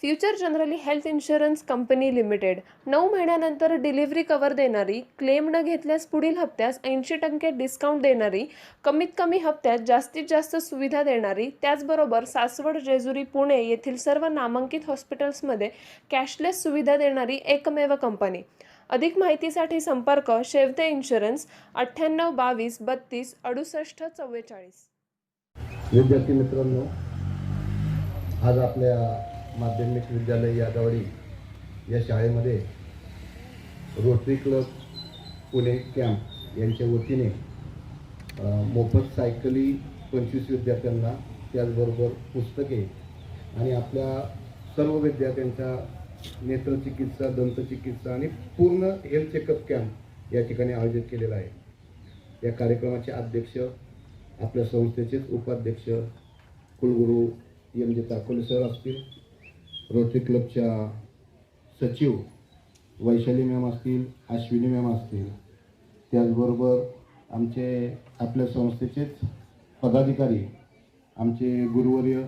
Future generally health insurance company limited 9 महिन्यानंतर delivery cover देणारी, claim न घेतल्यास पुढील हप्त्यास 80% डिस्काउंट देणारी, कमीत कमी हप्त्यात जास्तीत जास्त सुविधा देणारी, त्याचबरोबर सासवड, जेजुरी, पुणे येथील सर्व नामांकित हॉस्पिटल्समध्ये कॅशलेस सुविधा देणारी एकमेव कंपनी. अधिक माहितीसाठी संपर्क शेवते इन्शुरन्स 98 22 32 68 44. विद्यार्थी मित्रांनो, आज आपल्या माध्यमिक विद्यालय यादवाडी या शाळेमध्ये रोटरी क्लब पुणे कॅम्प यांच्या वतीने मोफत सायकली 25 विद्यार्थ्यांना, त्याचबरोबर पुस्तके आणि आपल्या सर्व विद्यार्थ्यांचा नेत्रचिकित्सा, दंतचिकित्सा आणि पूर्ण हेल्थ चेकअप कॅम्प या ठिकाणी आयोजित केलेला आहे. या कार्यक्रमाचे अध्यक्ष आपल्या संस्थेचेच उपाध्यक्ष कुलगुरू MJ ताकोले सर असतील, रोटरी क्लबच्या सचिव वैशाली मॅम असतील, अश्विनी मॅम असतील, त्याचबरोबर आपल्या संस्थेचेच पदाधिकारी आमचे गुरुवर्य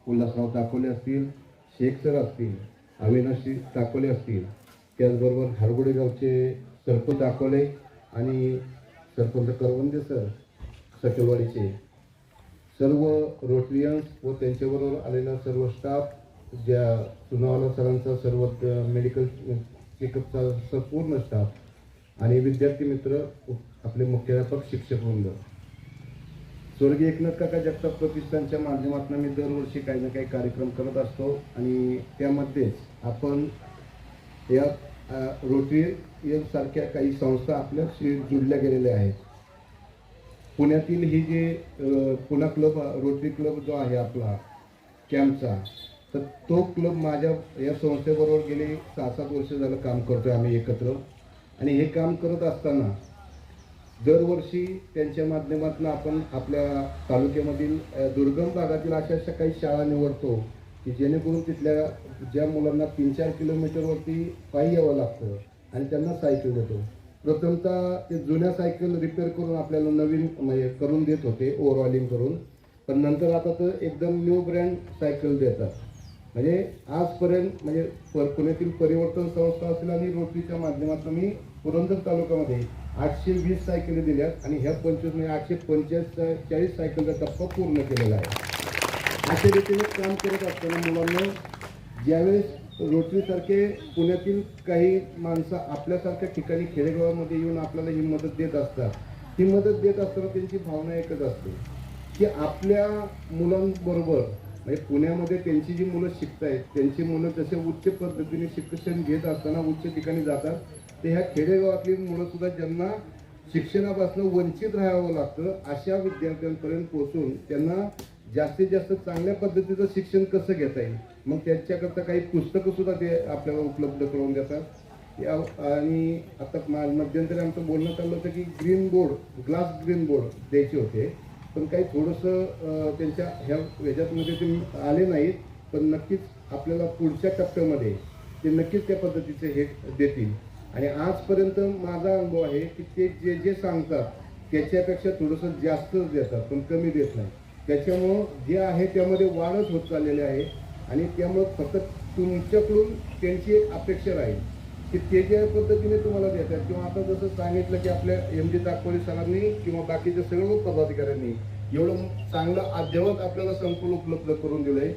उल्हासराव ताकोले असतील, शेख सर असतील, अविनाशी ताकोले असतील, त्याचबरोबर हरगुडे गावचे सरपंच ताकोले आणि सरपंच करवंदे सर, सखलवाडीचे सर्व रोटरियन्स व त्यांच्याबरोबर आलेला सर्व स्टाफ, ज्या सुनावाला सरांचा सर्व मेडिकल चेकअपचा संपूर्ण स्टाफ आणि विद्यार्थी मित्र, आपले मुख्याध्यापक, शिक्षक वृंद. स्वर्गीय एकनाथ काका जगताप प्रतिष्ठानच्या माध्यमातून मी दरवर्षी काही ना काही कार्यक्रम करत असतो आणि त्यामध्येच आपण या रोटरी काही संस्था आपल्याशी जुळल्या गेलेल्या आहेत. पुण्यातील ही जे पुणा क्लब, रोटरी क्लब जो आहे आपला कॅम्पचा, तर तो क्लब माझ्या या संस्थेबरोबर गेली 6-7 वर्ष झालं काम करतोय आम्ही एकत्र. आणि हे काम करत असताना दरवर्षी त्यांच्या माध्यमातून आपण आपल्या तालुक्यामधील दुर्गम भागातील अशा काही शाळा निवडतो की जेणेकरून तिथल्या ज्या मुलांना 3-4 किलोमीटरवरती पायी यावं लागतं आणि त्यांना सायकल देतो. प्रथमतः ते जुन्या सायकल रिपेअर करून आपल्याला नवीन म्हणजे करून देत होते, ओव्हरऑलिंग करून, पण नंतर आता तर एकदम न्यू ब्रँड सायकल देतात. म्हणजे आजपर्यंत म्हणजे पुण्यातील परिवर्तन संस्था असेल आणि रोटरीच्या माध्यमातून मी पुरंदर तालुक्यामध्ये 820 सायकली दिल्यात आणि ह्या 845 सायकलचा टप्पा पूर्ण केलेला आहे. अशा रीतीने काम करत असताना मुलांना ज्यावेळेस रोटरीसारखे पुण्यातील काही माणसं आपल्यासारख्या ठिकाणी खेडेगावामध्ये येऊन आपल्याला ही मदत देत असतात, ही मदत देत असताना त्यांची भावना एकच असते की आपल्या मुलांबरोबर म्हणजे पुण्यामध्ये त्यांची जी मुलं शिकत आहेत, त्यांची मुलं जसे उच्च पद्धतीने शिक्षण घेत असताना उच्च ठिकाणी जातात, ते ह्या खेडेगावातली मुलंसुद्धा ज्यांना शिक्षणापासून वंचित राहावं लागतं, अशा विद्यार्थ्यांपर्यंत पोहोचून त्यांना जास्तीत जास्त चांगल्या पद्धतीचं शिक्षण कसं घेता येईल, मग त्यांच्याकरता काही पुस्तकं सुद्धा ते आपल्याला उपलब्ध करून देतात. आणि आता मध्यंतरी आमचं बोलणं चाललं होतं की ग्लास ग्रीन बोर्ड द्यायचे होते, पण काही थोडंसं त्यांच्या ह्याच्यामध्ये ते आले नाहीत, पण नक्कीच आपल्याला पुढच्या टप्प्यामध्ये ते नक्कीच त्या पद्धतीचे हे देतील. आणि आजपर्यंत माझा अनुभव आहे की ते जे सांगतात त्याच्यापेक्षा थोडंसं जास्तच देतात, पण कमी देत नाही. त्याच्यामुळं जे आहे त्यामध्ये वाढच होत चाललेले आहे आणि त्यामुळं फक्त तुमच्याकडून त्यांची एक अपेक्षा राहील की ते ज्या पद्धतीने तुम्हाला देतात, किंवा आता जसं सांगितलं की आपल्या MJ ताकोले सरांनी किंवा बाकीच्या सर्व पदाधिकाऱ्यांनी एवढं चांगलं अद्ययावत आपल्याला संकुल उपलब्ध करून दिलं आहे.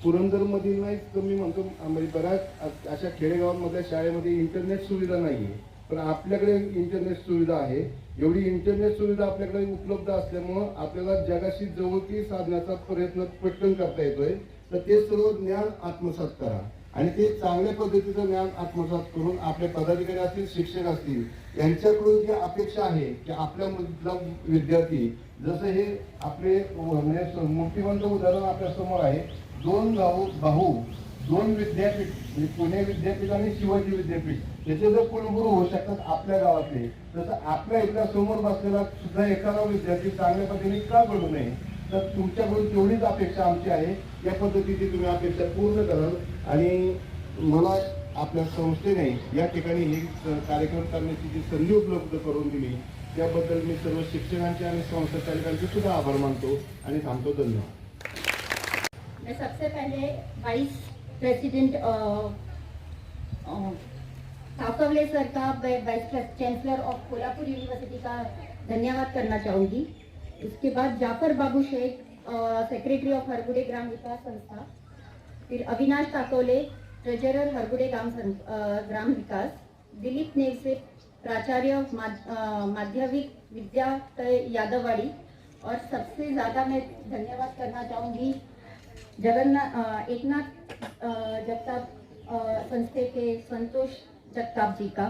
पुरंदरमधील नाही तर मी म्हणतो म्हणजे बऱ्याच अशा खेडेगावांमधल्या शाळेमध्ये इंटरनेट सुविधा नाही आहे, पण आपल्याकडे इंटरनेट सुविधा आहे. एवढी इंटरनेट सुविधा आपल्याकडे उपलब्ध असल्यामुळं आपल्याला जगाशी जवळकी साधण्याचा प्रयत्न पटकन करता येतोय. तर ते सर्व ज्ञान आत्मसात करा आणि ते चांगल्या पद्धतीचं ज्ञान आत्मसात करून आपले पदाधिकारी असतील, शिक्षक असतील, यांच्याकडून जी अपेक्षा आहे की आपल्यामधला विद्यार्थी, जसं हे आपले मूर्तिवंत उदाहरण आपल्या समोर आहे, 2 भाऊ 2 विद्यापीठ म्हणजे पुणे विद्यापीठ आणि शिवाजी विद्यापीठ याचे जर कुलगुरू होऊ शकतात आपल्या गावातले, तसं आपल्या इथल्या समोर बसलेला सुद्धा एखादा विद्यार्थी चांगल्या पद्धतीने का घडू नये. तर तुमच्याकडून तेवढीच अपेक्षा आमची आहे, या पद्धतीची तुम्ही अपेक्षा पूर्ण कराल. आणि मला आपल्या संस्थेने या ठिकाणी हे कार्यक्रम करण्याची जी संधी उपलब्ध करून दिली त्याबद्दल मी सर्व शिक्षकांचे आणि संस्था चालकांचे सुद्धा आभार मानतो आणि थांबतो. धन्यवाद. मैं सबसे पहले 22 प्रेसिडेंट ताकवले सर का, vice chancellor of Kolhapur university का धन्यवाद करना चाहूँगी। इसके बाद जाफर बाबू शेख, सेक्रेटरी ऑफ हरगुडे ग्राम विकास संस्था, फिर अविनाश ताकवले, ट्रेजरर हरगुडे ग्राम विकास, दिलीप नेवसे, प्राचार्य माध्यमिक विद्यालय यादववाड़ी, और सबसे ज़्यादा मैं धन्यवाद करना चाहूँगी एकनाथ जगताप संस्थे के संतोष जगताप जी का।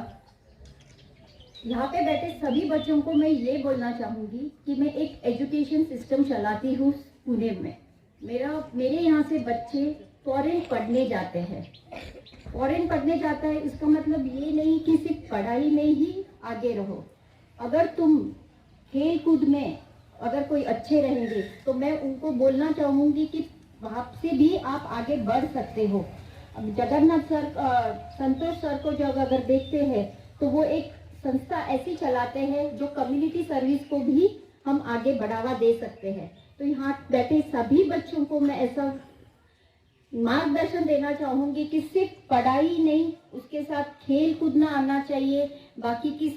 यहाँ पे बैठे सभी बच्चों को मैं ये बोलना चाहूँगी कि मैं एक एजुकेशन सिस्टम चलाती हूँ पुणे में। मेरे यहाँ से बच्चे फॉरेन पढ़ने जाते हैं। फॉरेन पढ़ने जाता है इसका मतलब ये नहीं कि सिर्फ पढ़ाई में ही आगे रहो। अगर तुम खेल कूद में अगर कोई अच्छे रहेंगे तो मैं उनको बोलना चाहूँगी कि वहाँ से भी आप आगे बढ़ सकते हो। अब जगन्नाथ सर, संतोष सर को जब अगर देखते हैं तो वो एक संस्था ऐसी चलाते हैं जो कम्युनिटी सर्विस को भी हम आगे बढ़ावा दे सकते हैं। तो यहाँ बैठे सभी बच्चों को मैं ऐसा मार्गदर्शन देना चाहूँगी कि सिर्फ पढ़ाई नहीं, उसके साथ खेल कूदना आना चाहिए, बाकी की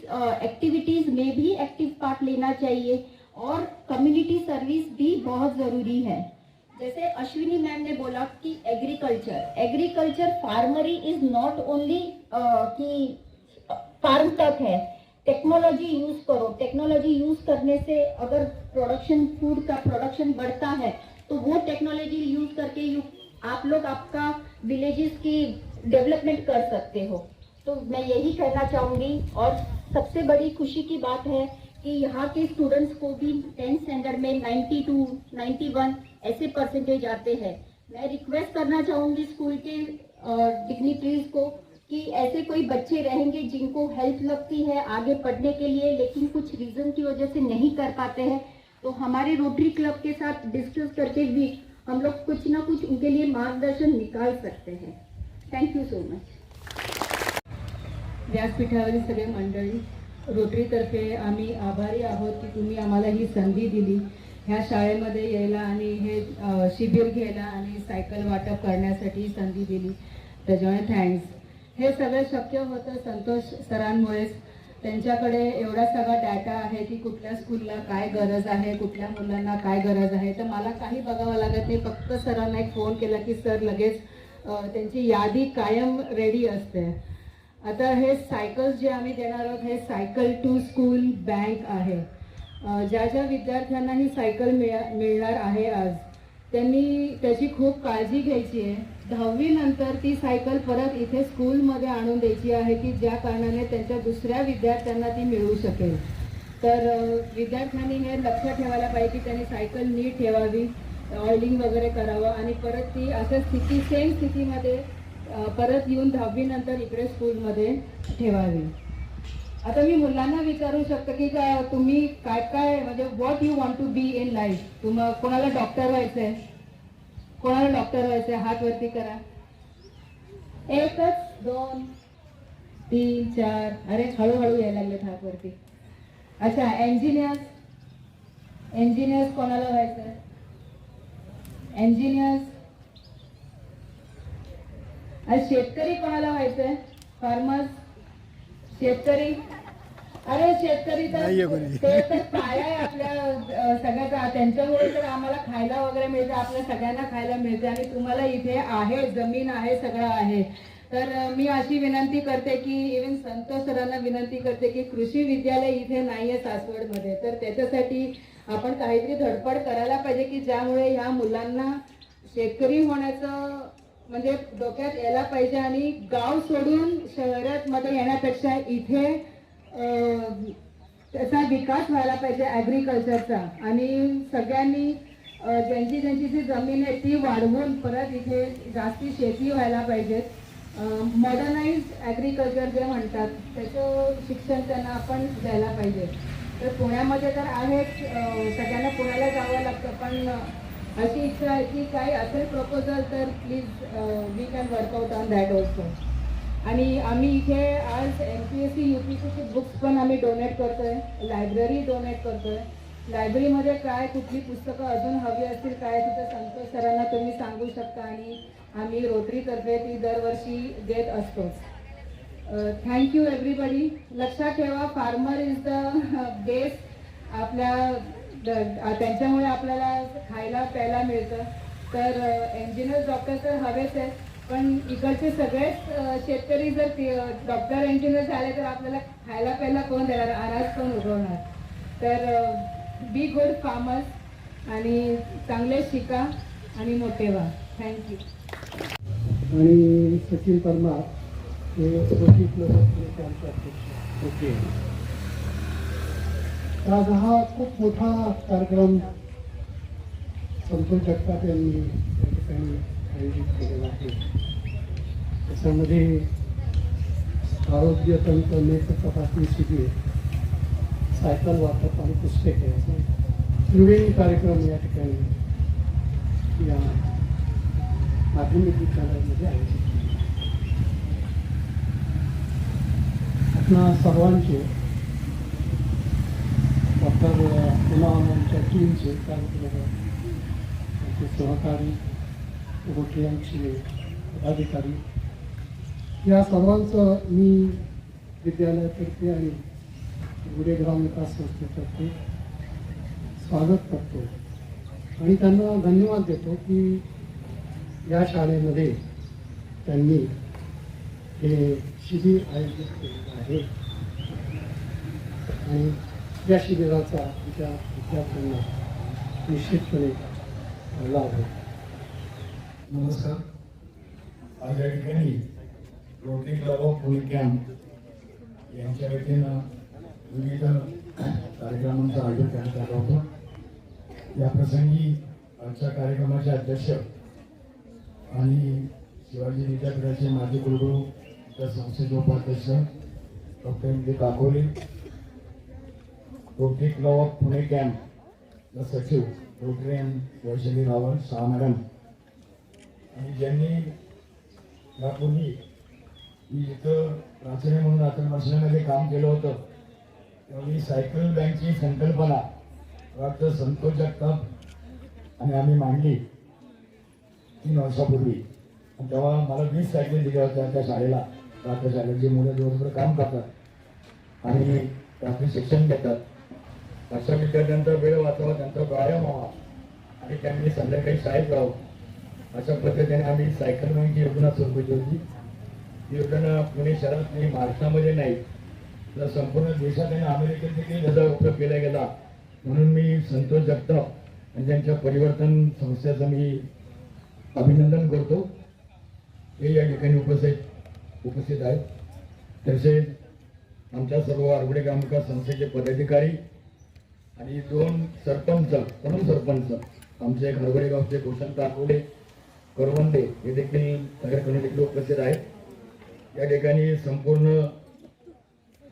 एक्टिविटीज़ में भी एक्टिव पार्ट लेना चाहिए, और कम्युनिटी सर्विस भी बहुत ज़रूरी है। जैसे अश्विनी मैम ने बोला कि एग्रीकल्चर फार्मरी इज नॉट ओनली कि फार्म तक है, टेक्नोलॉजी यूज करो। टेक्नोलॉजी यूज करने से अगर फूड का प्रोडक्शन बढ़ता है तो वो टेक्नोलॉजी यूज करके आप लोग आपका विलेजेस की डेवलपमेंट कर सकते हो। तो मैं यही कहना चाहूँगी। और सबसे बड़ी खुशी की बात है कि यहाँ के स्टूडेंट्स को भी 10th स्टैंडर्ड में 92, 91 ऐसे परसेंटेज आते हैं। मैं रिक्वेस्ट करना चाहूँगी स्कूल के डिग्निटरीज को कि ऐसे कोई बच्चे रहेंगे जिनको हेल्प लगती है आगे पढ़ने के लिए, लेकिन कुछ रीज़न की वजह से नहीं कर पाते हैं, तो हमारे रोटरी क्लब के साथ डिस्कस करके भी हम लोग कुछ ना कुछ उनके लिए मार्गदर्शन निकाल सकते हैं। Thank you so much. व्यासपीठावरील सगळे मंडळी, रोटरीतर्फे आम्ही आभारी आहोत की तुम्ही आम्हाला ही संधी दिली ह्या शाळेमध्ये यायला आणि हे शिबिर घ्यायला आणि सायकल वाटप करण्यासाठी संधी दिली, त्याच्यामुळे थँक्स। हे सगळं शक्य होतं संतोष सरांमुळेच। त्यांच्याकडे एवढा सगळा डाटा आहे की कुठल्या स्कूलला काय गरज आहे, कुठल्या मुलांना काय गरज आहे, तर मला काही बघावं लागत नाही। फक्त सरांना एक फोन केला की सर लगेच त्यांची यादी कायम रेडी असते। आता हे सायकल्स जे आम्ही देणार आहोत हे सायकल टू स्कूल बँक आहे। ज्या ज्या विद्यार्थ्यांना ही सायकल मिळणार आहे आज, त्यांनी त्याची खूप काळजी घ्यायची आहे। 10वी नंतर ती सायकल परत इथे स्कूलमध्ये आणून द्यायची आहे की ज्या कारणाने त्यांच्या दुसऱ्या विद्यार्थ्यांना ती मिळू शकेल। तर विद्यार्थ्यांनी हे लक्षात ठेवायला पाहिजे की त्यांनी सायकल नीट ठेवावी, ऑइलिंग वगैरे करावं आणि परत ती अशा सेम स्थितीमध्ये परत येऊन 10वी नंतर इकडे स्कूलमध्ये ठेवावी। आता मी मुलांना विचारू शकतो की तुम्ही काय म्हणजे what you want to be in life. कोणाला डॉक्टर व्हायचंय, कोणाला डॉक्टर व्हायचंय, हात वरती करा। 1, 2, 3, 4, अरे हळूहळू यायला लागलेत हात वरती। अच्छा, इंजिनियर्स कोणाला व्हायचंय? इंजिनियर्स। आज शेतकरी कोणाला व्हायचंय? फार्मर्स, शेतकरी। अरे शेतकरी तर पाया आहे आपल्या सगळ्याचा, त्यांच्यामुळे तर आम्हाला खायला वगैरे मिळते, आपल्या सगळ्यांना खायला मिळते आणि तुम्हाला इथे आहे, जमीन आहे, सगळं आहे। तर मी अशी विनंती करते की इव्हन संतोष सरांना विनंती करते की कृषी विद्यालय इथे नाही आहे सासवडमध्ये, तर त्याच्यासाठी आपण काहीतरी धडपड करायला पाहिजे की ज्यामुळे ह्या मुलांना शेतकरी होण्याचं म्हणजे डोक्यात यायला पाहिजे आणि गाव सोडून शहरात मध्ये येण्यापेक्षा इथे त्याचा विकास व्हायला पाहिजे ॲग्रिकल्चरचा। आणि सगळ्यांनी ज्यांची जी जमीन आहे ती वाढवून परत इथे जास्ती शेती व्हायला पाहिजे। मॉडर्नाइज ॲग्रिकल्चर जे म्हणतात त्याचं शिक्षण त्यांना आपण द्यायला पाहिजे। तर पुण्यामध्ये तर आहेच, सगळ्यांना पुण्याला जावं लागतं, पण अशी इच्छा आहे की काही असेल प्रपोजल तर please we can work out on that also. आणि आम्ही इथे आज MPSC UPSCचे बुक्स पण आम्ही डोनेट करतोय, लायब्ररी डोनेट करतोय। लायब्ररीमध्ये काय कुठली पुस्तकं अजून हवी असतील काय तिथं संतोष सरांना तुम्ही सांगू शकता आणि आम्ही रोटरीतर्फे ती दरवर्षी देत असतोच. Thank you everybody. लक्षात ठेवा, फार्मर इज द बेस. त्यांच्यामुळे आपल्याला खायला प्यायला मिळतं. तर इंजिनियर डॉक्टर तर हवेच आहेत, पण इकडचे सगळेच शेतकरी जर डॉक्टर इंजिनियर झाले तर आपल्याला खायला प्यायला कोण देणार, अनाज कोण उगवणार. तर बी गुड फार्मर्स आणि चांगले शिका आणि मोठे व्हा. थँक्यू. आणि सचिन परमार हे रोटरी क्लब ऑफ आमचे अध्यक्ष. ओके. आज हा खूप मोठा कार्यक्रम संतोष जगताप यांनी या ठिकाणी आयोजित केलेला आहे. त्याच्यामध्ये आरोग्य तंत्र नेत्र तपासणी शिबिर, सायकल वाटप आणि पुस्तके असे त्रिवेणी कार्यक्रम या ठिकाणी या माध्यमिक विद्यालयामध्ये आयोजित केले. आपणा सर्वांचे डॉक्टर पुन्हा टीमचे कार्यक्रम सहकारी, रोटरीचे पदाधिकारी या सर्वांचं मी विद्यालयातर्फे आणि गुढे ग्राम विकास संस्थेतर्फे स्वागत करतो आणि त्यांना धन्यवाद देतो की या शाळेमध्ये त्यांनी हे शिबिर आयोजित केलेलं आहे आणि या शिबिराचा विद्यार्थ्यांना निश्चितपणे लाभ होईल. नमस्कार. आज या ठिकाणी rotary club of Pune camp यांच्या वतीनं विविध कार्यक्रमांचं आयोजन करण्यात आलं होतं. या प्रसंगी आजच्या कार्यक्रमाचे अध्यक्ष आणि शिवाजी विद्यापीठाचे माजी कुलगुरू त्या संस्थेचे उपाध्यक्ष doctor M. Kakole, Rotary club of Pune camp सचिव रोटरी वैशाली रावळ शाह मॅडम, आणि ज्यांनी यापूर्वी मी इथं प्राचार्य म्हणून आश्रमामध्ये काम केलं होतं त्यावेळी सायकल बँकची संकल्पना डॉक्टर संतोष जगताप आणि आम्ही मांडली 3 वर्षापूर्वी. तेव्हा मला 20 सायकली दिल्या होत्या त्या शाळेला. प्राथमिक शाळेत जी मुलं दिवसभर काम करतात आणि रात्री शिक्षण घेतात, अशा विद्यार्थ्यांचा वेळ वाचावा, त्यांचा व्यायाम व्हावा आणि त्यांनी संध्याकाळी शाळेत जावं, अशा पद्धतीने आम्ही सायकल बँकची योजना सुरू केली होती. ही योजना पुणे शहरात नाही, महाराष्ट्रामध्ये नाही तर संपूर्ण देशात आणि अमेरिकेत देखील याचा उपयोग केला गेला. म्हणून मी संतोष जगताप आणि त्यांच्या परिवर्तन संस्थेचं मी अभिनंदन करतो. हे या ठिकाणी उपस्थित आहेत. तसेच आमच्या सर्व आरगुडे ग्रामविकास संस्थेचे पदाधिकारी आणि 2 सरपंच, प्रमुख सरपंच आमचे एक हरगुडे गावचे भूषण काकोडे करवंदे हे देखील कार्यक्रमाला उपस्थित आहेत. या ठिकाणी संपूर्ण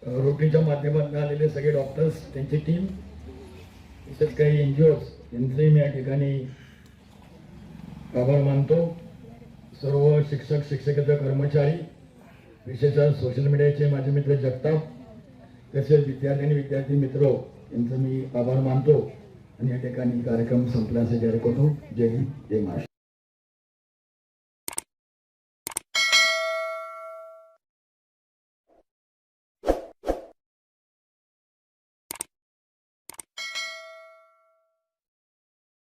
रोटरीच्या माध्यमातून आलेले सगळे डॉक्टर्स, त्यांची टीम, तसेच काही NGOs यांचे मी या ठिकाणी आभार मानतो. सर्व शिक्षक, शिक्षकेतर कर्मचारी, विशेषतः सोशल मीडियाचे माझे मित्र जगताप, तसेच विद्यार्थी आणि विद्यार्थी मित्र यांचं मी आभार मानतो आणि या ठिकाणी कार्यक्रम संपल्याचे जाहीर करतो. जय हिंद, जय महाराष्ट्र.